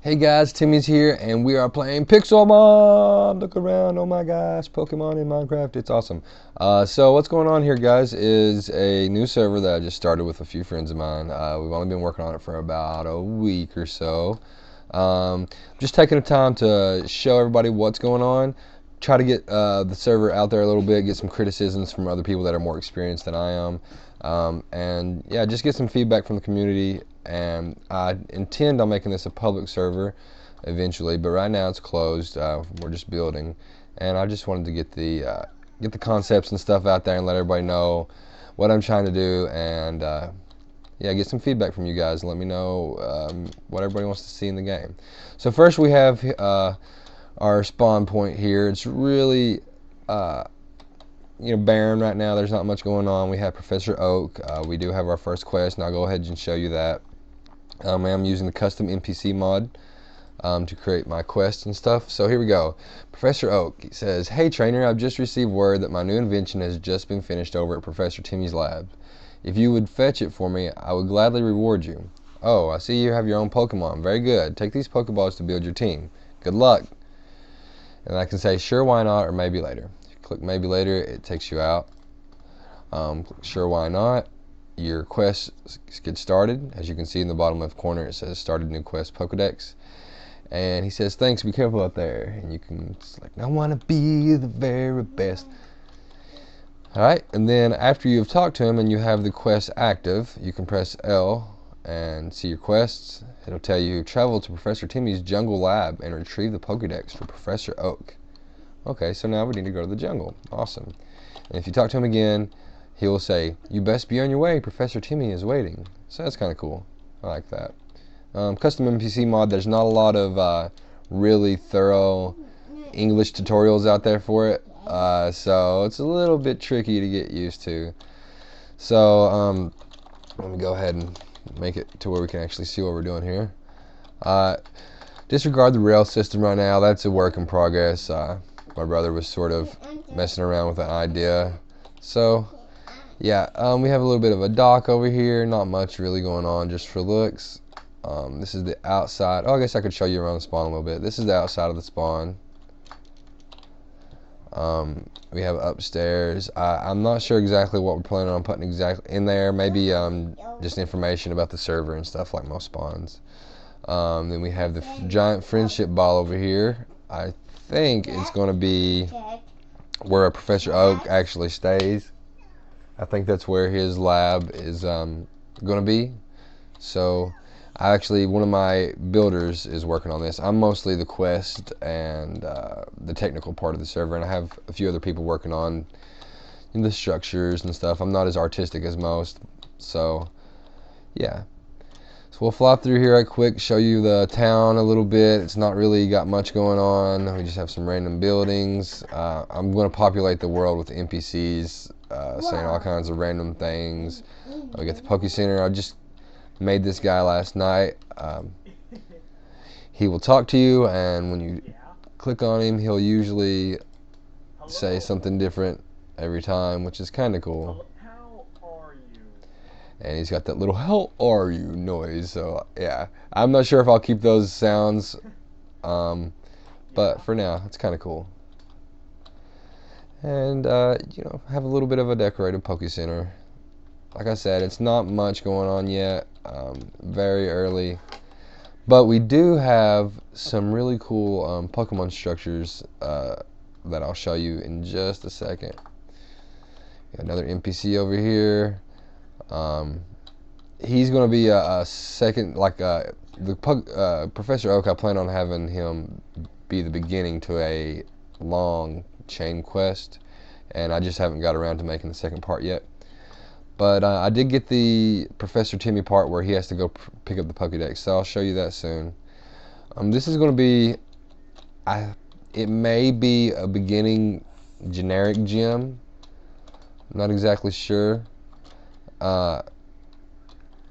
Hey guys, Timmy's here, and we are playing Pixelmon. Look around, oh my gosh, Pokemon in Minecraft, it's awesome. So what's going on here, guys, is a new server that I just started with a few friends of mine. We've only been working on it for about a week or so. Just taking the time to show everybody what's going on, try to get the server out there a little bit, get some criticisms from other people that are more experienced than I am, and yeah, just get some feedback from the community. And I intend on making this a public server eventually, but right now it's closed. We're just building, and I just wanted to get the concepts and stuff out there and let everybody know what I'm trying to do, and yeah, get some feedback from you guys and let me know what everybody wants to see in the game. So first we have our spawn point here. It's really barren right now. There's not much going on. We have Professor Oak. We do have our first quest, and I'll go ahead and show you that. I'm using the custom NPC mod to create my quests and stuff. So here we go. Professor Oak, he says, "Hey trainer, I've just received word that my new invention has just been finished over at Professor Timmy's lab. If you would fetch it for me, I would gladly reward you." "Oh, I see you have your own Pokemon. Very good. Take these Pokeballs to build your team. Good luck." And I can say, "Sure, why not," or "Maybe later." If you click "Maybe later," it takes you out. Click "Sure, why not." Your quest gets started. As you can see in the bottom left corner, it says "Started new quest Pokedex." And he says, "Thanks, be careful out there." And you can select, "I want to be the very best." Alright, and then after you've talked to him and you have the quest active, you can press L and see your quests. It'll tell you, "Travel to Professor Timmy's jungle lab and retrieve the Pokedex for Professor Oak." Okay, so now we need to go to the jungle. Awesome. And if you talk to him again, he will say, "You best be on your way, Professor Timmy is waiting." So that's kind of cool. I like that. Custom NPC mod, there's not a lot of really thorough English tutorials out there for it. So it's a little bit tricky to get used to. So let me go ahead and make it to where we can actually see what we're doing here. Disregard the rail system right now. That's a work in progress. My brother was sort of messing around with that idea. So yeah, we have a little bit of a dock over here. Not much really going on, just for looks. This is the outside. Oh, I guess I could show you around the spawn a little bit. This is the outside of the spawn. We have upstairs. I'm not sure exactly what we're planning on putting exactly in there. Maybe just information about the server and stuff like most spawns. Then we have the giant friendship ball over here. I think it's going to be where Professor Oak actually stays. I think that's where his lab is going to be. So one of my builders is working on this. I'm mostly the quest and the technical part of the server, and I have a few other people working on the structures and stuff. I'm not as artistic as most, so yeah. So we'll fly through here right quick, show you the town a little bit. It's not really got much going on. We just have some random buildings. I'm going to populate the world with NPCs, saying all kinds of random things. We get the Poke Center. I just made this guy last night. He will talk to you, and when you click on him, he'll usually say something different every time, which is kind of cool. And he's got that little "how are you" noise. So yeah, I'm not sure if I'll keep those sounds, but for now, it's kind of cool. And have a little bit of a decorated Poke Center. Like I said, it's not much going on yet. Very early, but we do have some really cool Pokemon structures that I'll show you in just a second. Got another NPC over here. He's going to be a second, like Professor Oak. I plan on having him be the beginning to a long chain quest, and I just haven't got around to making the second part yet. But I did get the Professor Timmy part where he has to go pick up the Pokedex, so I'll show you that soon. This is going to be, it may be a beginning generic gym. I'm not exactly sure.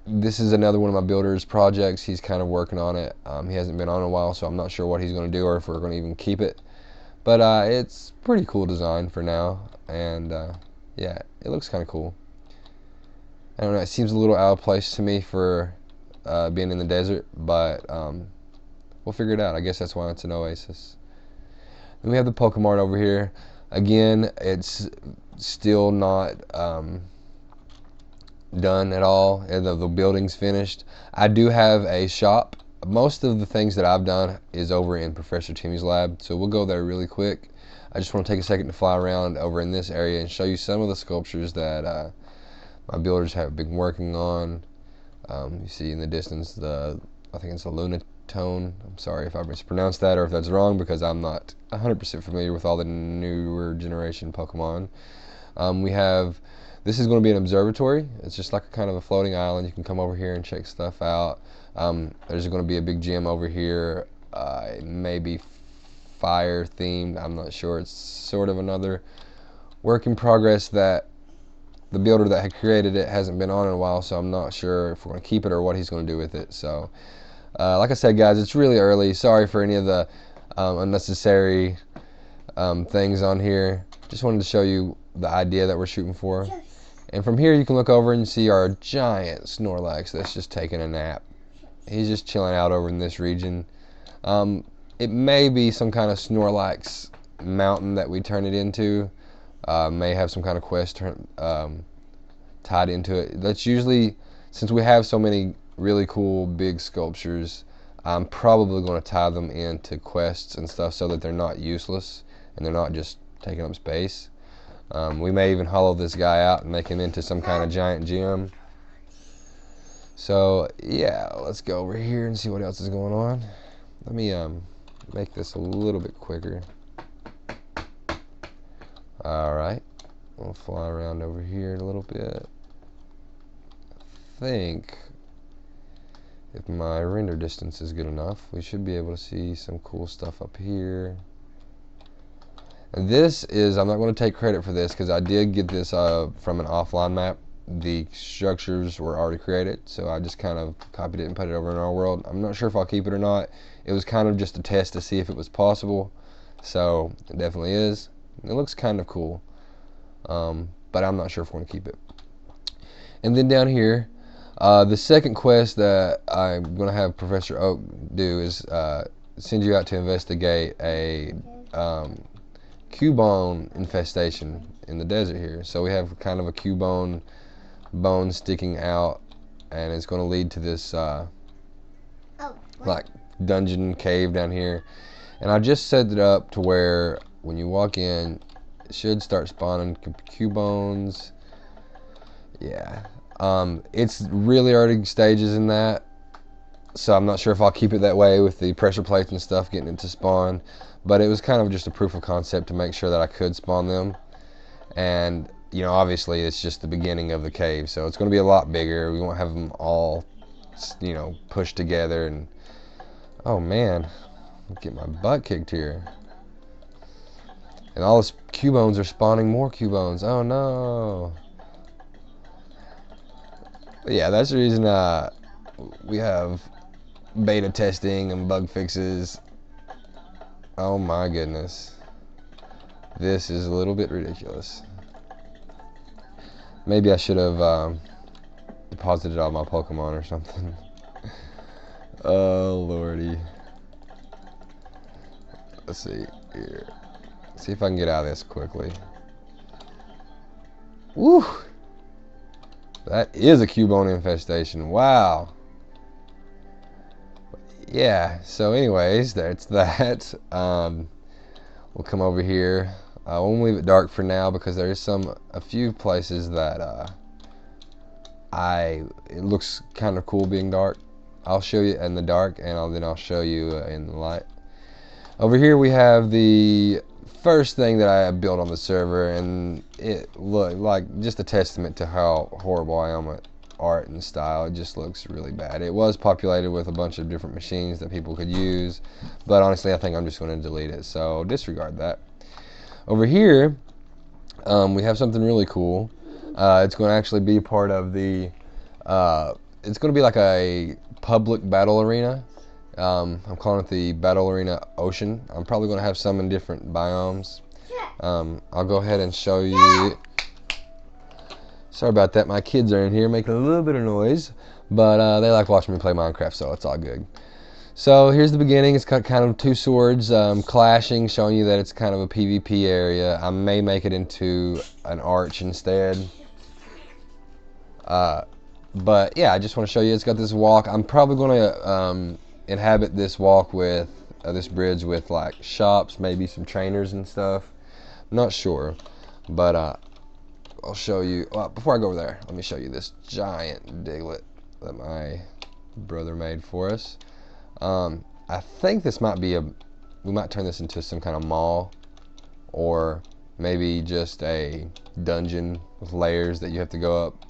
This is another one of my builder's projects. He's kind of working on it. He hasn't been on in a while, so I'm not sure what he's going to do or if we're going to even keep it. But it's pretty cool design for now, and yeah, it looks kind of cool. I don't know, it seems a little out of place to me for being in the desert, but we'll figure it out. I guess that's why it's an oasis. Then we have the Pokemon over here. Again, it's still not done at all. The building's finished. I do have a shop. Most of the things that I've done is over in Professor Timmy's lab, so we'll go there really quick. I just want to take a second to fly around over in this area and show you some of the sculptures that my builders have been working on. You see in the distance I think it's a Lunatone. I'm sorry if I mispronounced that or if that's wrong, because I'm not 100% familiar with all the newer generation Pokemon. This is going to be an observatory. It's just like a kind of a floating island. You can come over here and check stuff out. There's going to be a big gym over here, maybe fire themed. I'm not sure. It's sort of another work in progress that the builder that had created it hasn't been on in a while, so I'm not sure if we're going to keep it or what he's going to do with it. So like I said, guys, it's really early. Sorry for any of the unnecessary things on here. Just wanted to show you the idea that we're shooting for. And from here you can look over and see our giant Snorlax that's just taking a nap. He's just chilling out over in this region. It may be some kind of Snorlax mountain that we turn it into. May have some kind of quest tied into it. That's usually, since we have so many really cool big sculptures, I'm probably going to tie them into quests and stuff so that they're not useless and they're not just taking up space. We may even hollow this guy out and make him into some kind of giant gym. So yeah, let's go over here and see what else is going on. Let me make this a little bit quicker. Alright, we'll fly around over here a little bit. I think if my render distance is good enough, we should be able to see some cool stuff up here. And this is, I'm not going to take credit for this because I did get this from an offline map. The structures were already created, so I just kind of copied it and put it over in our world. I'm not sure if I'll keep it or not. It was kind of just a test to see if it was possible, so it definitely is. It looks kind of cool, but I'm not sure if we're going to keep it. And then down here, the second quest that I'm going to have Professor Oak do is send you out to investigate a Cubone infestation in the desert here. So we have kind of a Cubone bone sticking out, and it's going to lead to this like dungeon cave down here. And I just set it up to where when you walk in, it should start spawning Cubones. Yeah, it's really early stages in that, so I'm not sure if I'll keep it that way with the pressure plates and stuff getting it to spawn. But it was kind of just a proof of concept to make sure that I could spawn them. And, you know, obviously it's just the beginning of the cave, so it's going to be a lot bigger. We won't have them all, you know, pushed together. And oh man, I'll get my butt kicked here. And all those Cubones are spawning more Cubones. Oh no. But yeah, that's the reason we have beta testing and bug fixes. Oh my goodness. This is a little bit ridiculous. Maybe I should have deposited all my Pokemon or something. Oh lordy. Let's see here. See if I can get out of this quickly. Woo! That is a Cubone infestation. Wow. Yeah, so anyways, that's that. We'll come over here. I won't leave it dark for now because there is a few places that it looks kind of cool being dark. I'll show you in the dark, and then I'll show you in the light. Over here we have the first thing that I built on the server, and it looked like just a testament to how horrible I am at art and style. It just looks really bad. It was populated with a bunch of different machines that people could use, but honestly I think I'm just going to delete it, so disregard that. Over here we have something really cool. It's going to actually be part of the it's going to be like a public battle arena. I'm calling it the Battle Arena Ocean. I'm probably going to have some in different biomes. I'll go ahead and show you. Sorry about that. My kids are in here making a little bit of noise, but they like watching me play Minecraft, so it's all good. So here's the beginning. It's got kind of two swords clashing, showing you that it's kind of a PvP area. I may make it into an arch instead. But yeah, I just want to show you it's got this walk. I'm probably going to inhabit this walk with this bridge with like shops, maybe some trainers and stuff. I'm not sure, but I'll show you. Well, before I go over there, let me show you this giant diglet that my brother made for us. I think this might be we might turn this into some kind of mall, or maybe just a dungeon with layers that you have to go up,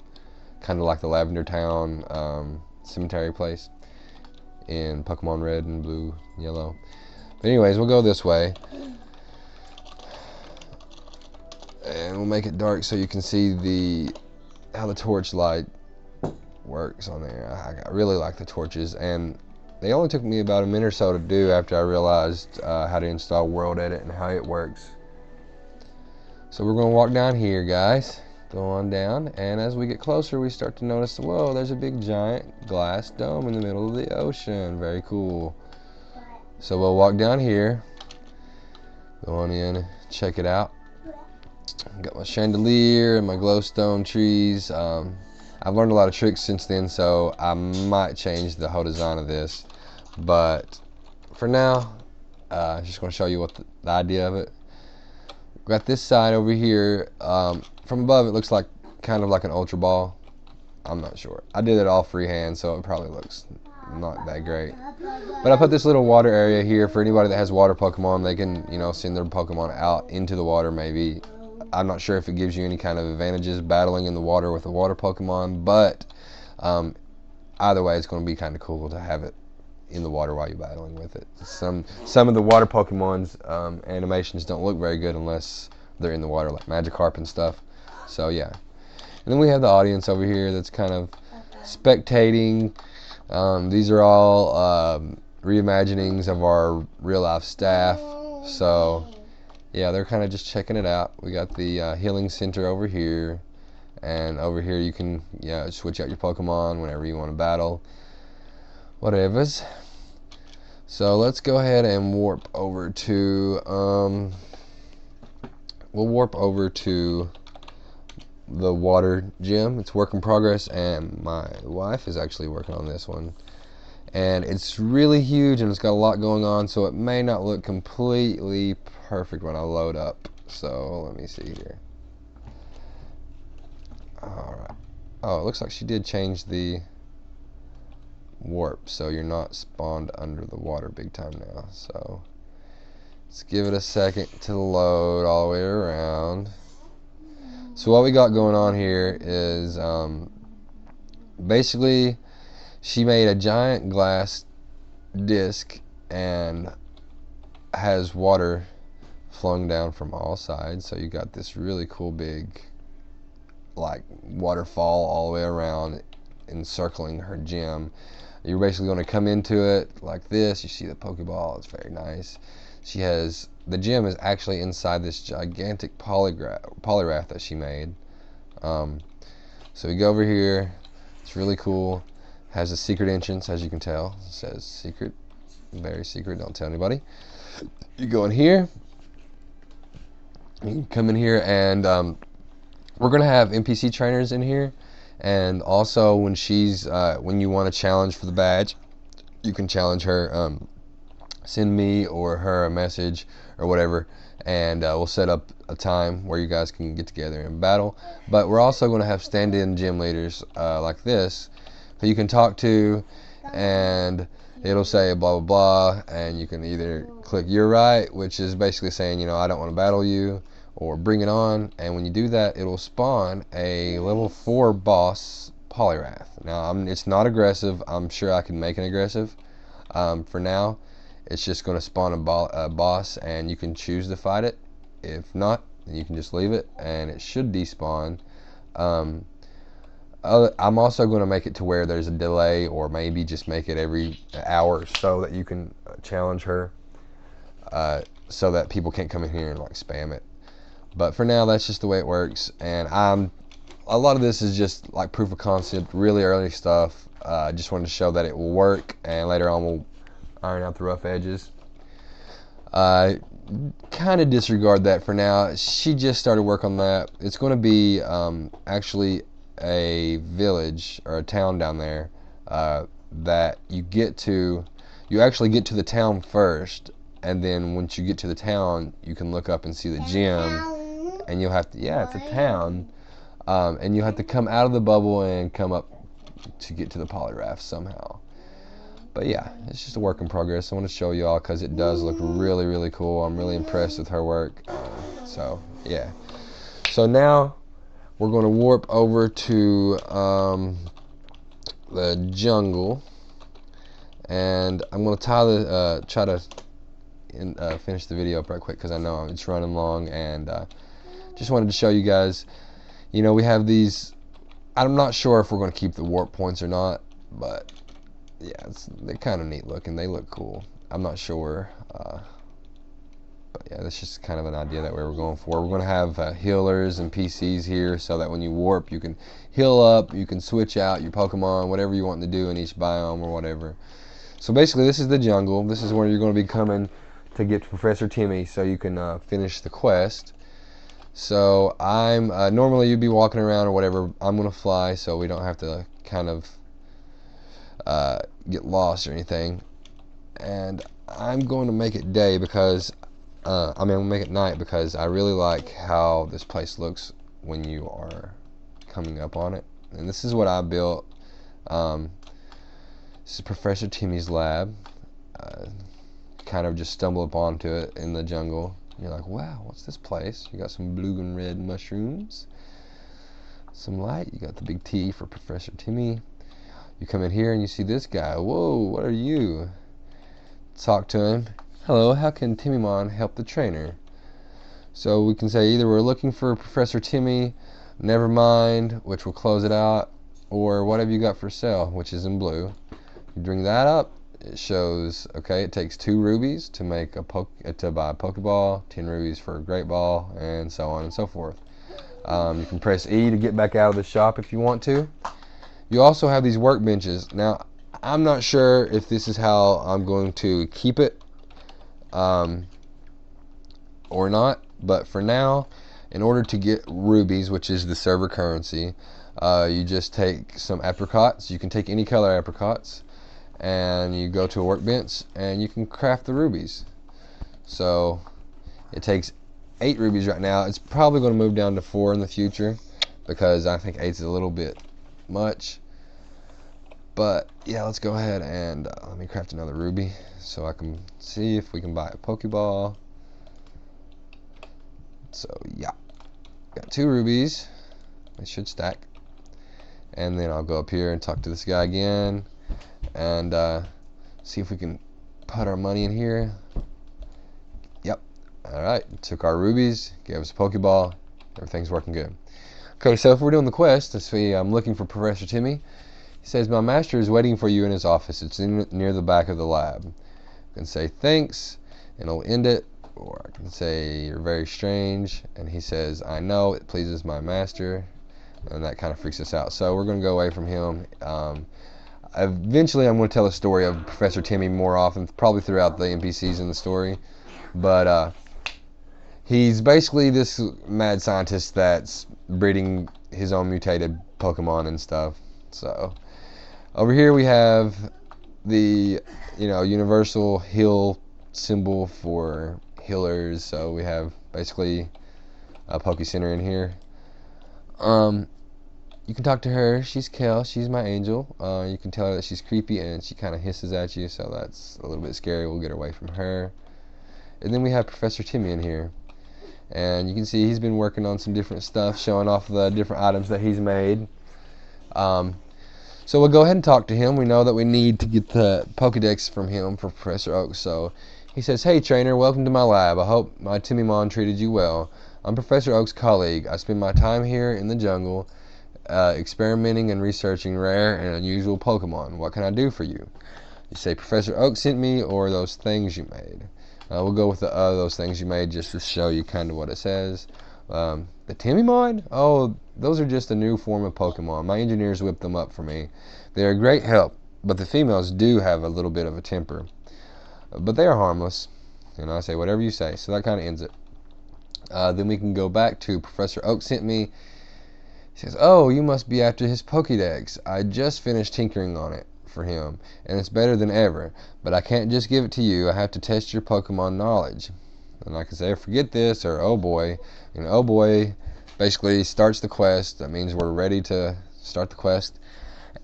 kind of like the Lavender Town cemetery place in Pokemon Red and Blue, Yellow. But anyways, we'll go this way, and we'll make it dark so you can see how the torch light works on there. I really like the torches, and they only took me about a minute or so to do after I realized how to install World Edit and how it works. So we're going to walk down here, guys. Go on down, and as we get closer, we start to notice, whoa, there's a big giant glass dome in the middle of the ocean. Very cool. So we'll walk down here, go on in, check it out. Got my chandelier and my glowstone trees. I've learned a lot of tricks since then, so I might change the whole design of this. But for now, I'm just going to show you what the idea of it. Got this side over here. From above, it looks like kind of like an ultra ball. I'm not sure. I did it all freehand, so it probably looks not that great. But I put this little water area here for anybody that has water Pokemon. They can, send their Pokemon out into the water maybe. I'm not sure if it gives you any kind of advantages battling in the water with a water Pokemon, but either way, it's going to be kind of cool to have it in the water while you're battling with it. Some of the water Pokemon's animations don't look very good unless they're in the water, like Magikarp and stuff. So yeah. And then we have the audience over here that's kind of spectating. These are all reimaginings of our real life staff. So yeah, they're kind of just checking it out. We got the healing center over here, and over here you can switch out your Pokemon whenever you want to battle, whatevers. So let's go ahead and warp over to we'll warp over to the water gym. It's work in progress, and my wife is actually working on this one, and it's really huge and it's got a lot going on, so it may not look completely perfect when I load up. So let me see here. Alright. Oh, it looks like she did change the warp, so you're not spawned under the water big time now. So let's give it a second to load all the way around. So what we got going on here is basically she made a giant glass disc and has water flowing down from all sides. So you got this really cool big like waterfall all the way around encircling her gym. You're basically going to come into it like this. You see the Pokeball. It's very nice. She has the gym is actually inside this gigantic polyrath that she made. So we go over here. It's really cool. Has a secret entrance, as you can tell. It says secret, very secret. Don't tell anybody. You go in here. You can come in here, and we're gonna have NPC trainers in here. And also, when when you want to challenge for the badge, you can challenge her. Send me or her a message or whatever, and we'll set up a time where you guys can get together and battle. But we're also going to have stand-in gym leaders like this, who you can talk to, and it'll say blah blah blah, and you can either click "You're right," which is basically saying, I don't want to battle you, or "Bring it on." And when you do that, it'll spawn a level 4 boss Polyrath. Now it's not aggressive. I'm sure I can make an aggressive. For now, it's just going to spawn a boss, and you can choose to fight it. If not, then you can just leave it, and it should despawn. I'm also going to make it to where there's a delay, or maybe just make it every hour or so that you can challenge her, so that people can't come in here and like spam it. But for now, that's just the way it works, and a lot of this is just like proof of concept, really early stuff. I just wanted to show that it will work, and later on we'll iron out the rough edges. Kind of disregard that for now. She just started work on that. It's going to be actually a village or a town down there that you get to. You actually get to the town first, and then once you get to the town, you can look up and see the gym, and you'll have to. Yeah, it's a town, and you have to come out of the bubble and come up to get to the polyraft somehow. But yeah, it's just a work in progress. I want to show y'all because it does look really, really cool. I'm really impressed with her work. So yeah. So now we're going to warp over to the jungle, and I'm going to tie the try to finish the video up right quick because I know it's running long, and just wanted to show you guys. You know, we have these. I'm not sure if we're going to keep the warp points or not, but yeah, they're kind of neat looking. They look cool. I'm not sure, but yeah, that's just kind of an idea that we're going for. We're going to have healers and PCs here, so that when you warp, you can heal up, you can switch out your Pokemon, whatever you want to do in each biome or whatever. So basically, this is the jungle. This is where you're going to be coming to get to Professor Timmy, so you can finish the quest. So I'm normally you'd be walking around or whatever. I'm going to fly, so we don't have to kind of get lost or anything, and I'm going to make it day because I'm going to make it night because I really like how this place looks when you are coming up on it. And this is what I built. This is Professor Timmy's lab. Kind of just stumble upon to it in the jungle. You're like, wow, what's this place? You got some blue and red mushrooms, some light. You got the big T for Professor Timmy. You come in here and you see this guy. Whoa, what are you? Talk to him. Hello, how can TimmyMon help the trainer? So we can say either we're looking for Professor Timmy, never mind, which will close it out, or what have you got for sale, which is in blue. You bring that up, it shows, okay, it takes 2 rubies to make to buy a Pokeball, 10 rubies for a Great Ball, and so on and so forth. You can press E to get back out of the shop if you want to. You also have these workbenches. Now, I'm not sure if this is how I'm going to keep it or not, but for now, in order to get rubies, which is the server currency, you just take some apricots. You can take any color apricots, and you go to a workbench, and you can craft the rubies. So it takes 8 rubies right now. It's probably going to move down to 4 in the future because I think 8 is a little bit much. But yeah, let's go ahead and let me craft another ruby so I can see if we can buy a Pokeball. So yeah, got 2 rubies. They should stack. And then I'll go up here and talk to this guy again and see if we can put our money in here. Yep. Alright, took our rubies, gave us a Pokeball. Everything's working good. Okay, so if we're doing the quest, let's see, I'm looking for Professor Timmy. He says, my master is waiting for you in his office. It's near the back of the lab. I can say thanks, and it'll end it. Or I can say, you're very strange. And he says, I know, it pleases my master. And that kind of freaks us out. So we're going to go away from him. Eventually, I'm going to tell a story of Professor Timmy more often, probably throughout the NPCs in the story. But he's basically this mad scientist that's breeding his own mutated Pokemon and stuff. So over here we have the universal heal symbol for healers. So we have basically a Poke Center in here. You can talk to her. She's Kel. She's my angel. You can tell her that she's creepy and she kind of hisses at you, so that's a little bit scary. We'll get away from her. And then we have Professor Timmy in here. And you can see he's been working on some different stuff, showing off the different items that he's made. So we'll go ahead and talk to him. We know that we need to get the Pokedex from him for Professor Oak. So he says, hey trainer, welcome to my lab. I hope my TimmyMon treated you well. I'm Professor Oak's colleague. I spend my time here in the jungle experimenting and researching rare and unusual Pokemon. What can I do for you? You say Professor Oak sent me, or those things you made. We'll go with those things you made just to show you kind of what it says. The TimmyMon? Oh, those are just a new form of Pokemon. My engineers whipped them up for me. They are a great help, but the females do have a little bit of a temper. but they are harmless. I say whatever you say. So that kind of ends it. Then we can go back to Professor Oak sent me. He says, "Oh, you must be after his Pokédex. I just finished tinkering on it for him, and it's better than ever. But I can't just give it to you. I have to test your Pokemon knowledge." And I can say, "Forget this," or "Oh boy." "Oh boy" basically starts the quest. That means we're ready to start the quest.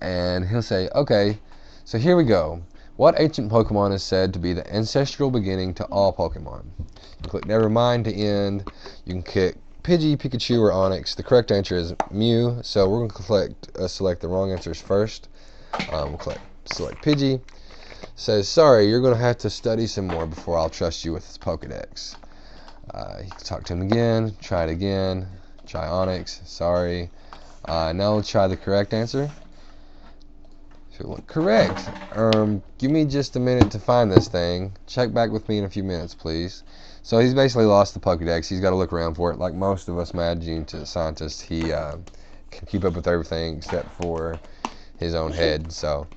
And he'll say, "Okay, so here we go. What ancient Pokemon is said to be the ancestral beginning to all Pokemon?" You click Nevermind to end. You can click Pidgey, Pikachu, or Onix. The correct answer is Mew, so we're going to select the wrong answers first. We'll select Pidgey. Says, "Sorry, you're going to have to study some more before I'll trust you with this Pokedex." You can talk to him again, try it again, try Onix, sorry. Now we'll try the correct answer. Correct. Give me just a minute to find this thing. Check back with me in a few minutes, please. So he's basically lost the Pokedex. He's got to look around for it. Like most of us mad scientists, he can keep up with everything except for his own head. So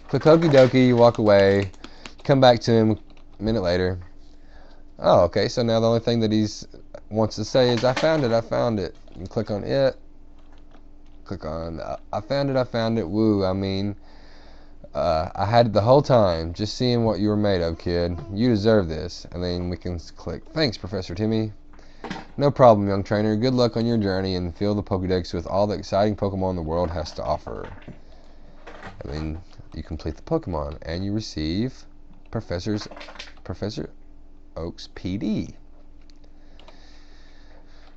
click okie dokie, you walk away, come back to him a minute later. Oh, okay, so now the only thing that he wants to say is, I found it, I found it. You click on it. Click on, I found it, woo, I had it the whole time, just seeing what you were made of, kid. You deserve this. And then we can click, thanks, Professor Timmy. No problem, young trainer. Good luck on your journey and fill the Pokedex with all the exciting Pokemon the world has to offer. And then you complete the Pokemon, and you receive Professor Oak's PD.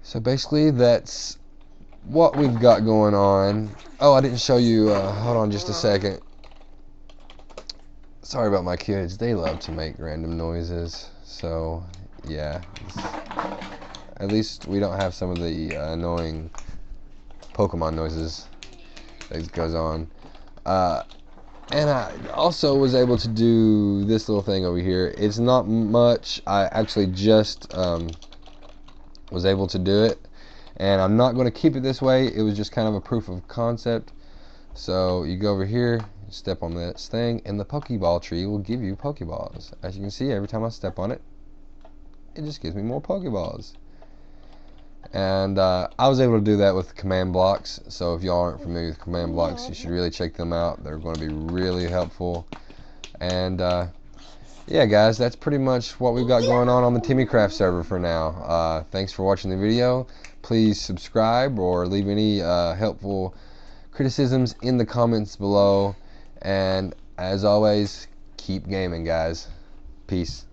So basically, that's what we've got going on. Oh, I didn't show you, hold on just a second. Sorry about my kids, they love to make random noises. So, yeah. At least we don't have some of the annoying Pokemon noises that goes on. And I also was able to do this little thing over here. It's not much. I actually just was able to do it. And I'm not going to keep it this way. It was just kind of a proof of concept. So you go over here, step on this thing, and the Pokeball tree will give you Pokeballs. As you can see, every time I step on it, it just gives me more Pokeballs. And I was able to do that with command blocks. So if y'all aren't familiar with command blocks, you should really check them out. They're going to be really helpful. And yeah, guys, that's pretty much what we've got going on the TimmyCraft server for now. Thanks for watching the video. Please subscribe or leave any helpful criticisms in the comments below. And as always, keep gaming, guys. Peace.